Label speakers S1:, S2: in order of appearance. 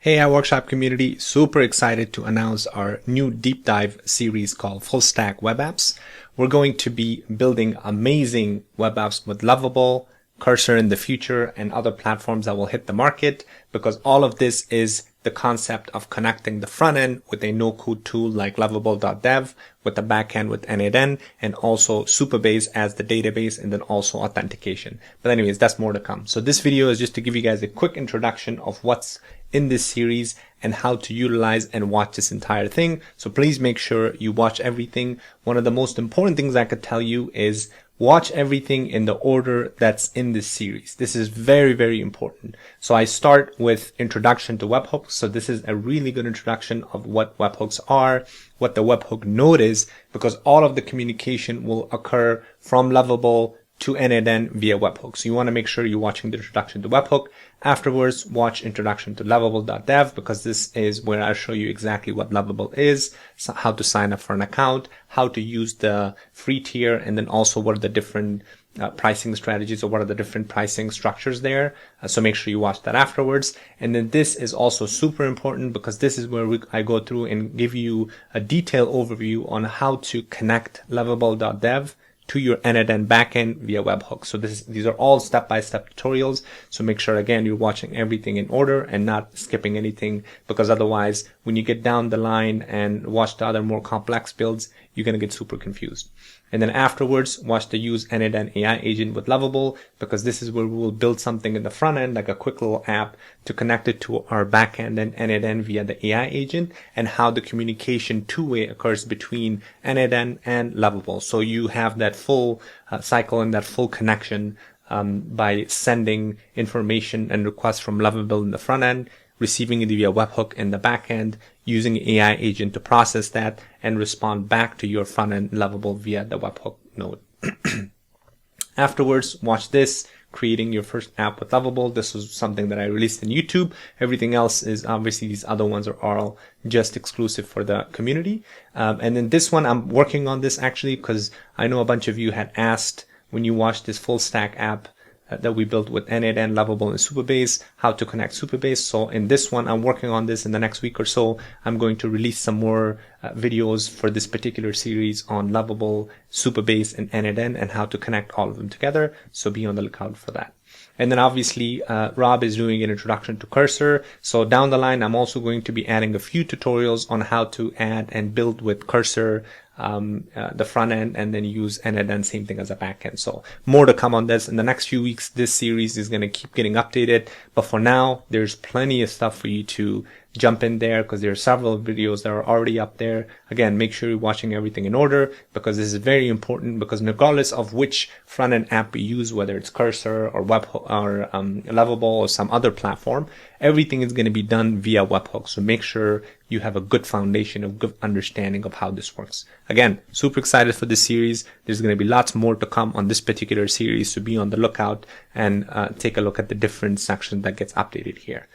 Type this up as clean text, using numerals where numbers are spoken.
S1: Hey, iWorkshop community, super excited to announce our new deep dive series called Full Stack Web Apps. We're going to be building amazing web apps with Lovable, Cursor in the future, and other platforms that will hit the market, because all of this is the concept of connecting the front end with a no-code tool like Lovable.dev, with the backend with N8N, and also Supabase as the database, and then also authentication. But anyways, that's more to come. So this video is just to give you guys a quick introduction of what's in this series and how to utilize and watch this entire thing. So please make sure you watch everything. One of the most important things I could tell you is watch everything in the order that's in this series. This is very, very important. So I start with introduction to webhooks. So this is a really good introduction of what webhooks are, what the webhook node is, because all of the communication will occur from Lovable to N8N via webhook. So you want to make sure you're watching the introduction to webhook. Afterwards, watch introduction to Lovable.dev, because this is where I show you exactly what Lovable is, so how to sign up for an account, how to use the free tier, and then also what are the different pricing strategies, or what are the different pricing structures there. So make sure you watch that afterwards. And then this is also super important, because this is where I go through and give you a detailed overview on how to connect Lovable.dev to your N8N backend via webhook. So these are all step-by-step tutorials. So make sure, again, you're watching everything in order and not skipping anything, because otherwise, when you get down the line and watch the other more complex builds, you're going to get super confused. And then afterwards, watch the use N8N AI agent with Lovable, because this is where we will build something in the front end, like a quick little app to connect it to our backend and N8N via the AI agent, and how the communication two-way occurs between N8N and Lovable. So you have that full cycle and that full connection by sending information and requests from Lovable in the front end, receiving it via webhook in the backend, using AI agent to process that and respond back to your front end Lovable via the webhook node. Afterwards, watch this, creating your first app with Lovable. This was something that I released in YouTube. Everything else is obviously, these other ones are all just exclusive for the community. And then this one, I'm working on this actually, because I know a bunch of you had asked when you watched this full stack app that we built with N8N, Lovable, and Supabase, how to connect Supabase. So in this one, I'm working on this. In the next week or so, I'm going to release some more videos for this particular series on Lovable, Supabase, and N8N, and how to connect all of them together. So be on the lookout for that. And then obviously, Rob is doing an introduction to Cursor. So down the line, I'm also going to be adding a few tutorials on how to add and build with Cursor, the front end, and then use N8N, same thing as a back end. So more to come on this in the next few weeks. This series is going to keep getting updated, but for now, there's plenty of stuff for you to jump in there, because there are several videos that are already up there. Again, make sure you're watching everything in order, because this is very important, because regardless of which front end app you use, whether it's Cursor or webhook or Lovable or some other platform, everything is going to be done via webhook. So make sure you have a good foundation, a good understanding of how this works. Again, super excited for this series. There's going to be lots more to come on this particular series, so be on the lookout and take a look at the different sections that gets updated here.